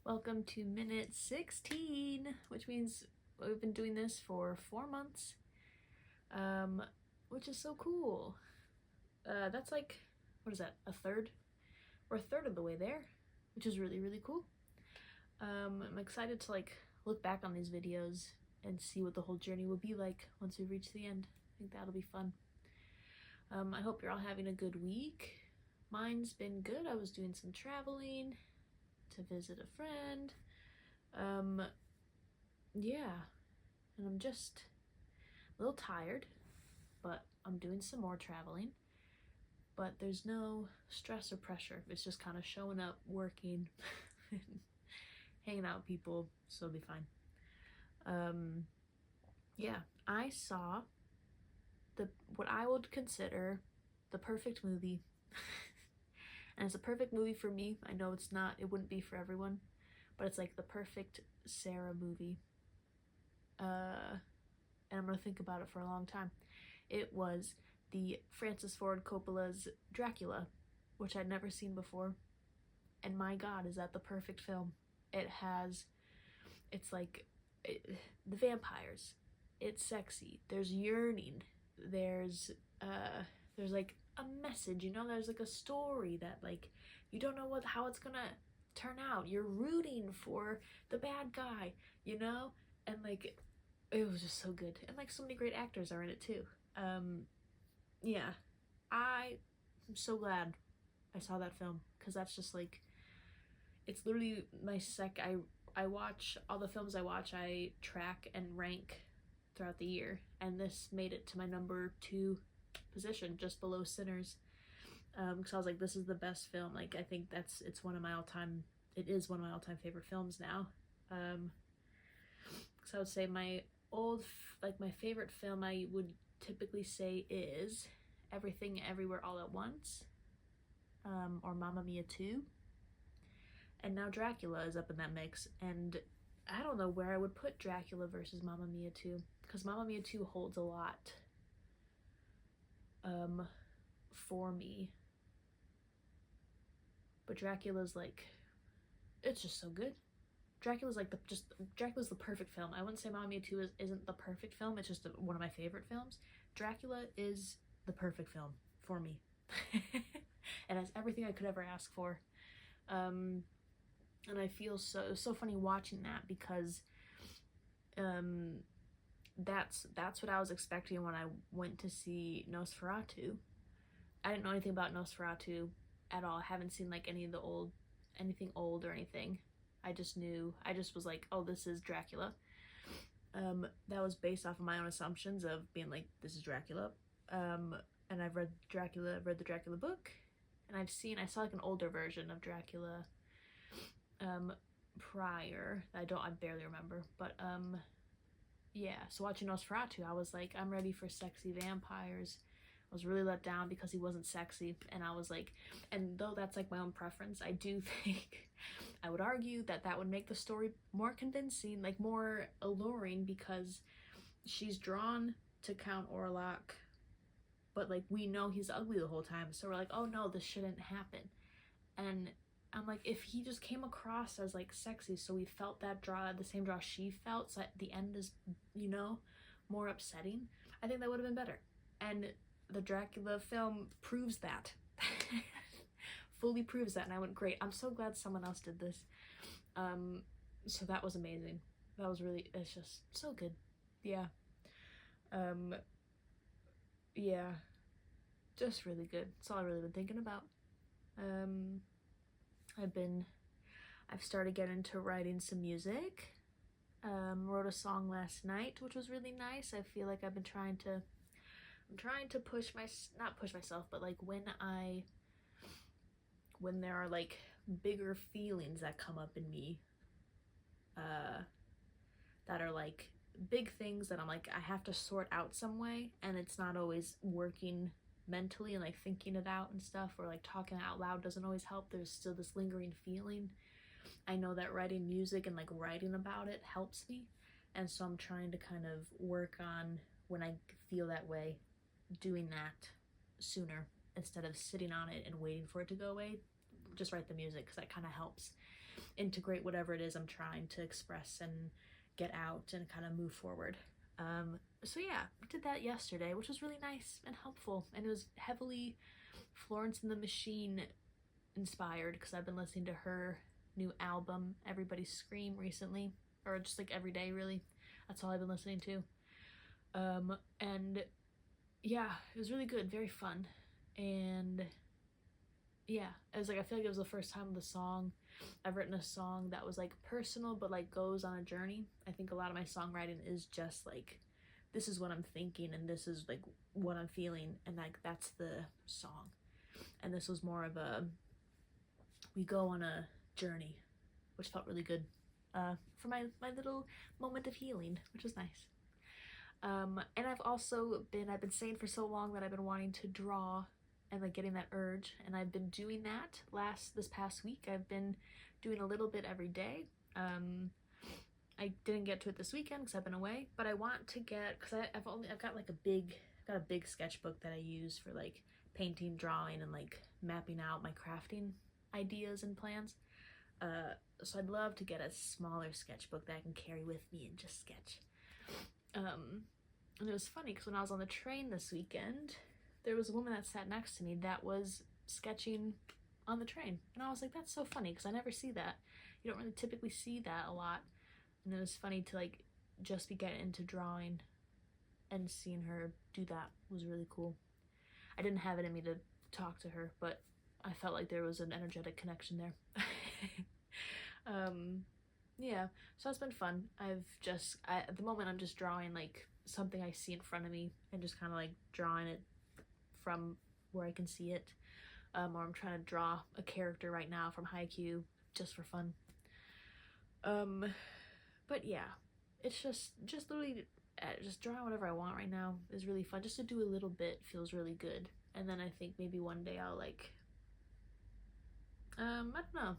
Welcome to minute 16, which means we've been doing this for 4 months, which is so cool. That's like, what is that, a third? We're a third of the way there, which is really, really cool. I'm excited to look back on these videos and see what the whole journey will be like once we reach the end. I think that'll be fun. I hope you're all having a good week. Mine's been good. I was doing some traveling to visit a friend. Yeah, and I'm just a little tired, but I'm doing some more traveling. But there's no stress or pressure. It's just kind of showing up, working, hanging out with people, so it'll be fine. Yeah, I saw what I would consider the perfect movie. And it's a perfect movie for me. I know it's not, it wouldn't be for everyone, but it's like the perfect Sarah movie. And I'm gonna think about it for a long time. It was the Francis Ford Coppola's Dracula, which I'd never seen before. And my God, is that the perfect film. It's like the vampires. It's sexy. There's yearning. There's like a message, you know, there's like a story that like you don't know how it's gonna turn out. You're rooting for the bad guy, you know? And like it was just so good. And like so many great actors are in it too. Yeah. I'm so glad I saw that film, because that's just like, it's literally my I watch all the films I watch, I track and rank throughout the year, and this made it to my number 2 position, just below Sinners. Because I was like, this is the best film. Like, I think it is one of my all-time favorite films now. So I would say my favorite film I would typically say is Everything Everywhere All at Once, or Mamma Mia 2. And now Dracula is up in that mix, and I don't know where I would put Dracula versus Mamma Mia 2, because Mamma Mia 2 holds a lot for me. But Dracula's like, it's just so good. Dracula's the perfect film. I wouldn't say Mamma Mia 2 isn't the perfect film. It's just one of my favorite films. Dracula is the perfect film for me. It has everything I could ever ask for. And I feel so funny watching that, because that's what I was expecting when I went to see Nosferatu. I didn't know anything about Nosferatu at all. I haven't seen like anything old or anything. I just was like, oh, this is Dracula. That was based off of my own assumptions of being like, this is Dracula. And I've read the Dracula book, and I saw like an older version of Dracula prior. I barely remember, but yeah, so watching Nosferatu, I was like, I'm ready for sexy vampires. I was really let down because he wasn't sexy, and I was like, and though that's like my own preference, I do think I would argue that would make the story more convincing, like more alluring, because she's drawn to Count Orlok, but like we know he's ugly the whole time, so we're like, oh no, this shouldn't happen. And I'm like, if he just came across as like sexy, so we felt that draw, the same draw she felt, so at the end is, you know, more upsetting, I think that would have been better. And the Dracula film proves that. Fully proves that, and I went, great, I'm so glad someone else did this. So that was amazing. It's just so good. Yeah. Yeah. Just really good. That's all I've really been thinking about. I've started getting into writing some music. Wrote a song last night, which was really nice. I feel like I'm trying to not push myself, but like when there are like bigger feelings that come up in me, that are like big things that I'm like, I have to sort out some way, and it's not always working mentally and like thinking it out and stuff, or like talking out loud doesn't always help. There's still this lingering feeling. I know that writing music and like writing about it helps me, and so I'm trying to kind of work on, when I feel that way, doing that sooner instead of sitting on it and waiting for it to go away. Just write the music, because that kind of helps. integrate whatever it is I'm trying to express and get out and kind of move forward. So yeah, I did that yesterday, which was really nice and helpful, and it was heavily Florence and the Machine inspired because I've been listening to her new album, Everybody Scream, recently, or just like every day, really. That's all I've been listening to. And yeah, it was really good, very fun, and yeah, it was like, I feel like it was the first time with a song I've written a song that was like personal but like goes on a journey. I think a lot of my songwriting is just like, this is what I'm thinking and this is like what I'm feeling, and like that's the song. And this was more of a, we go on a journey, which felt really good for my little moment of healing, which was nice. And I've been saying for so long that I've been wanting to draw and like getting that urge, and I've been doing that this past week. I've been doing a little bit every day. I didn't get to it this weekend because I've been away, but I want to get, because I've got a big sketchbook that I use for like painting, drawing, and like mapping out my crafting ideas and plans. So I'd love to get a smaller sketchbook that I can carry with me and just sketch. And it was funny because when I was on the train this weekend, there was a woman that sat next to me that was sketching on the train. And I was like, that's so funny because I never see that. You don't really typically see that a lot. And it was funny to like just be getting into drawing, and seeing her do that was really cool. I didn't have it in me to talk to her, but I felt like there was an energetic connection there. Yeah, so it's been fun. At the moment I'm just drawing like something I see in front of me and just kind of like drawing it from where I can see it. Or I'm trying to draw a character right now from Haikyuu just for fun. But yeah, it's just literally just drawing whatever I want right now is really fun. Just to do a little bit feels really good. And then I think maybe one day I'll like, I don't know.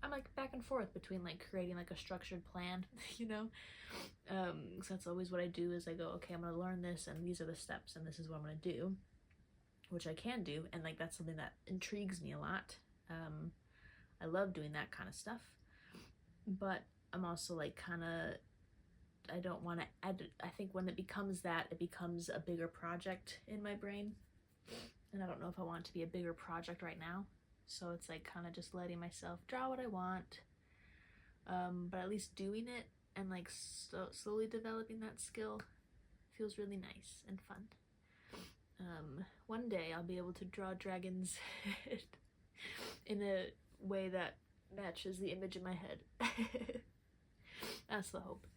I'm like back and forth between like creating like a structured plan, you know? So that's always what I do, is I go, okay, I'm gonna learn this and these are the steps and this is what I'm gonna do, which I can do, and like that's something that intrigues me a lot. I love doing that kind of stuff, but I'm also like kind of, I don't want to add, I think when it becomes that, it becomes a bigger project in my brain, and I don't know if I want it to be a bigger project right now. So it's like kind of just letting myself draw what I want, but at least doing it and like slowly developing that skill feels really nice and fun. One day I'll be able to draw dragons in a way that matches the image in my head. That's the hope.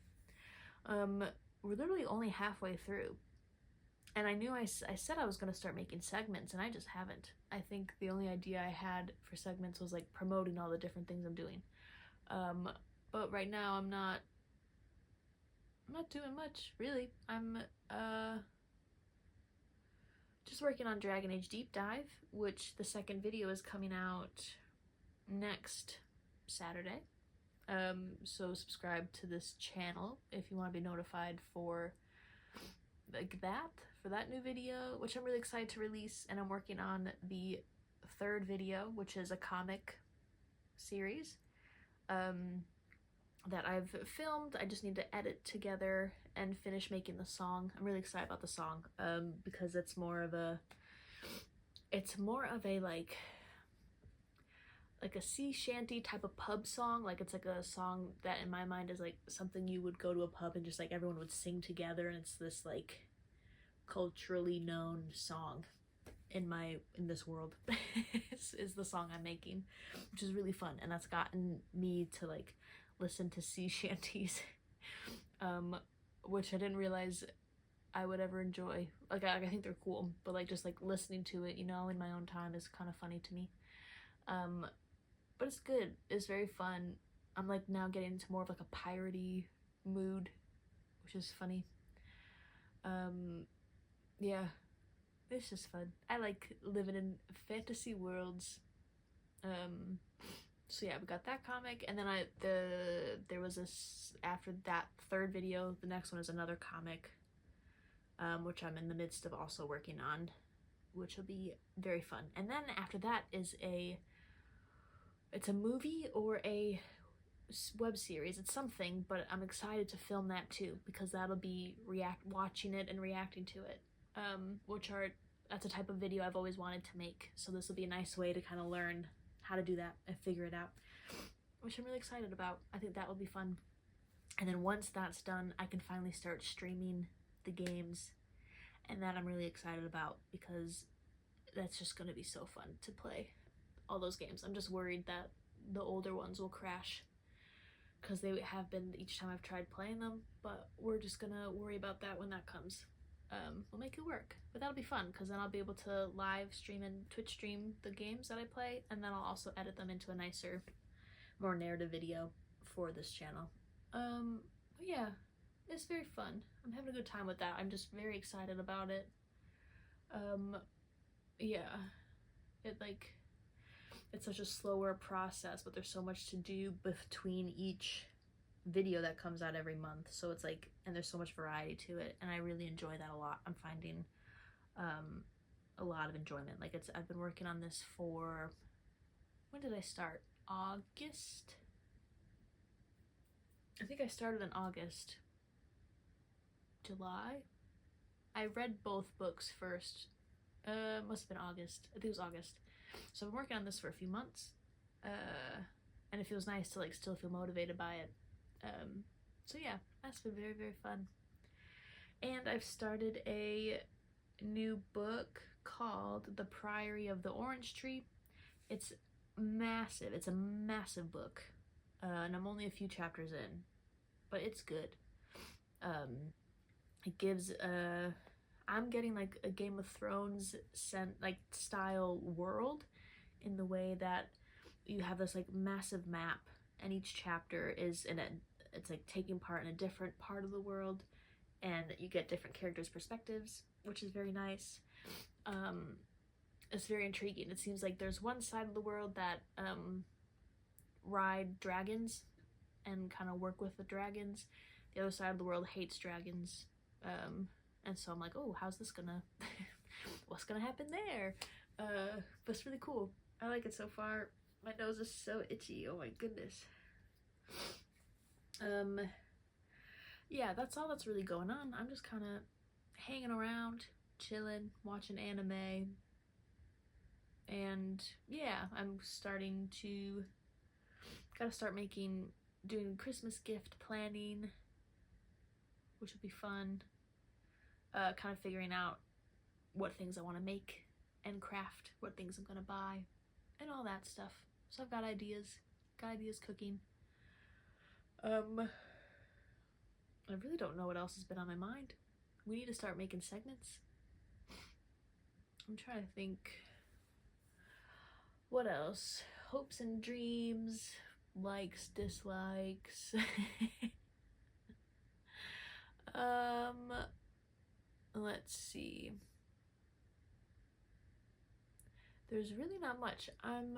We're literally only halfway through. And I knew I said I was going to start making segments, and I just haven't. I think the only idea I had for segments was like promoting all the different things I'm doing. But right now I'm not doing much, really. I'm just working on Dragon Age Deep Dive, which the second video is coming out next Saturday. So subscribe to this channel if you want to be notified for like that new video, which I'm really excited to release. And I'm working on the third video, which is a comic series that I've filmed. I just need to edit together and finish making the song. I'm really excited about the song because it's more of a like a sea shanty type of pub song. Like it's like a song that in my mind is like something you would go to a pub and just like everyone would sing together, and it's this like culturally known song in this world is the song I'm making, which is really fun, and that's gotten me to like listen to sea shanties, which I didn't realize I would ever enjoy. Like I think they're cool, but like just like listening to it, you know, in my own time is kind of funny to me. But it's good. It's very fun. I'm like now getting into more of like a piratey mood, which is funny. Yeah, it's just fun. I like living in fantasy worlds. So yeah, we got that comic, and then there was this, after that third video, the next one is another comic, which I'm in the midst of also working on, which will be very fun. And then after that is it's a movie or a web series. It's something, but I'm excited to film that too, because that'll be watching it and reacting to it, that's a type of video I've always wanted to make. So this will be a nice way to kind of learn how to do that and figure it out, which I'm really excited about. I think that will be fun. And then once that's done, I can finally start streaming the games, and that I'm really excited about, because that's just going to be so fun to play all those games. I'm just worried that the older ones will crash, because they have been each time I've tried playing them, but we're just gonna worry about that when that comes. We'll make it work, but that'll be fun, because then I'll be able to live stream and Twitch stream the games that I play, and then I'll also edit them into a nicer, more narrative video for this channel. But yeah, it's very fun. I'm having a good time with that. I'm just very excited about it. Yeah, it's such a slower process, but there's so much to do between each video that comes out every month. So it's like, and there's so much variety to it, and I really enjoy that a lot. I'm finding a lot of enjoyment. Like, I've been working on this for, when did I start? August? I think I started in August. July? I read both books first. Must have been August. I think it was August. So I've been working on this for a few months, and it feels nice to like still feel motivated by it. So yeah, that's been very, very fun. And I've started a new book called The Priory of the Orange Tree. It's massive. It's a massive book, and I'm only a few chapters in, but it's good. It gives I'm getting like a Game of Thrones style world, in the way that you have this like massive map, and each chapter is it's like taking part in a different part of the world, and you get different characters' perspectives, which is very nice. It's very intriguing. It seems like there's one side of the world that ride dragons and kind of work with the dragons. The other side of the world hates dragons. And so I'm like, oh, how's this gonna, what's gonna happen there? But it's really cool. I like it so far. My nose is so itchy. Oh my goodness. Yeah, that's all that's really going on. I'm just kind of hanging around, chilling, watching anime. And yeah, I'm starting to, gotta start doing Christmas gift planning, which will be fun. Kind of figuring out what things I want to make and craft, what things I'm gonna buy, and all that stuff. So I've got ideas cooking. I really don't know what else has been on my mind. We need to start making segments. I'm trying to think. What else? Hopes and dreams, likes, dislikes. Let's see. There's really not much. I'm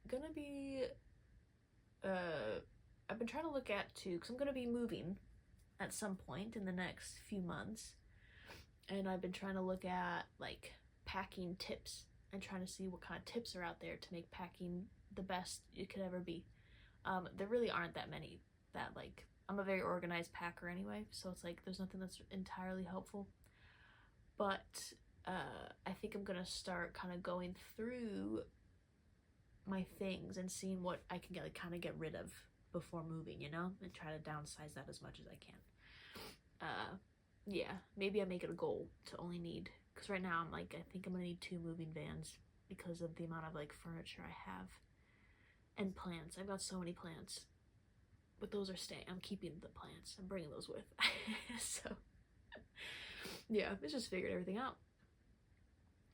gonna be, I've been trying to look at too, because I'm gonna be moving at some point in the next few months, and I've been trying to look at like packing tips and trying to see what kind of tips are out there to make packing the best it could ever be. There really aren't that many that, like, I'm a very organized packer anyway, so it's like there's nothing that's entirely helpful. But I think I'm gonna start kind of going through my things and seeing what I can get rid of before moving, you know, and try to downsize that as much as I can. Yeah, maybe I make it a goal to only need, because right now I'm like, I think I'm gonna need 2 moving vans because of the amount of like furniture I have and plants. I've got so many plants, but those are staying. I'm keeping the plants. I'm bringing those with. So yeah, it's just figured everything out.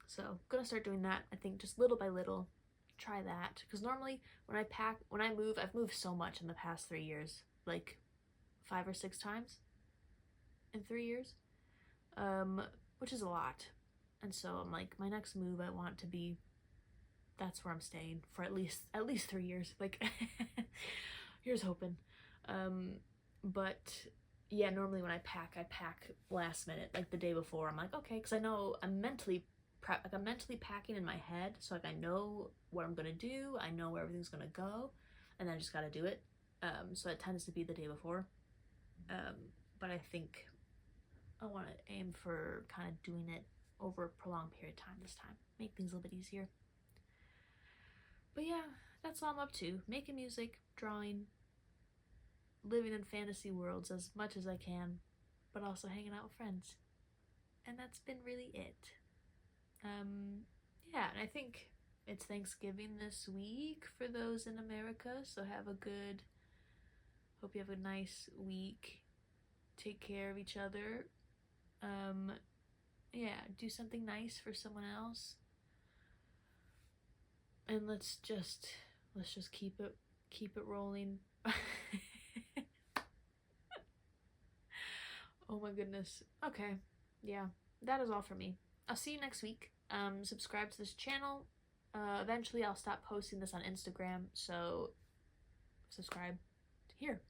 So I'm gonna start doing that. I think just little by little, try that, because normally when I move, I've moved so much in the past 3 years, like 5 or 6 times in 3 years, which is a lot. And so I'm like, my next move, I want to be, that's where I'm staying for at least 3 years. Like, here's hoping. But yeah, normally when I pack last minute, like the day before. I'm like, okay, because I know I'm mentally packing in my head, so like I know what I'm gonna do, I know where everything's gonna go, and then I just gotta do it. So it tends to be the day before. But I think I want to aim for kind of doing it over a prolonged period of time this time. Make things a little bit easier. But yeah, that's all I'm up to. Making music, drawing, living in fantasy worlds as much as I can, but also hanging out with friends. And that's been really it. Yeah, and I think it's Thanksgiving this week for those in America, so hope you have a nice week. Take care of each other. Yeah, do something nice for someone else. And let's just keep it rolling. Oh my goodness. Okay. Yeah, that is all for me. I'll see you next week. Subscribe to this channel. Eventually I'll stop posting this on Instagram, so subscribe here.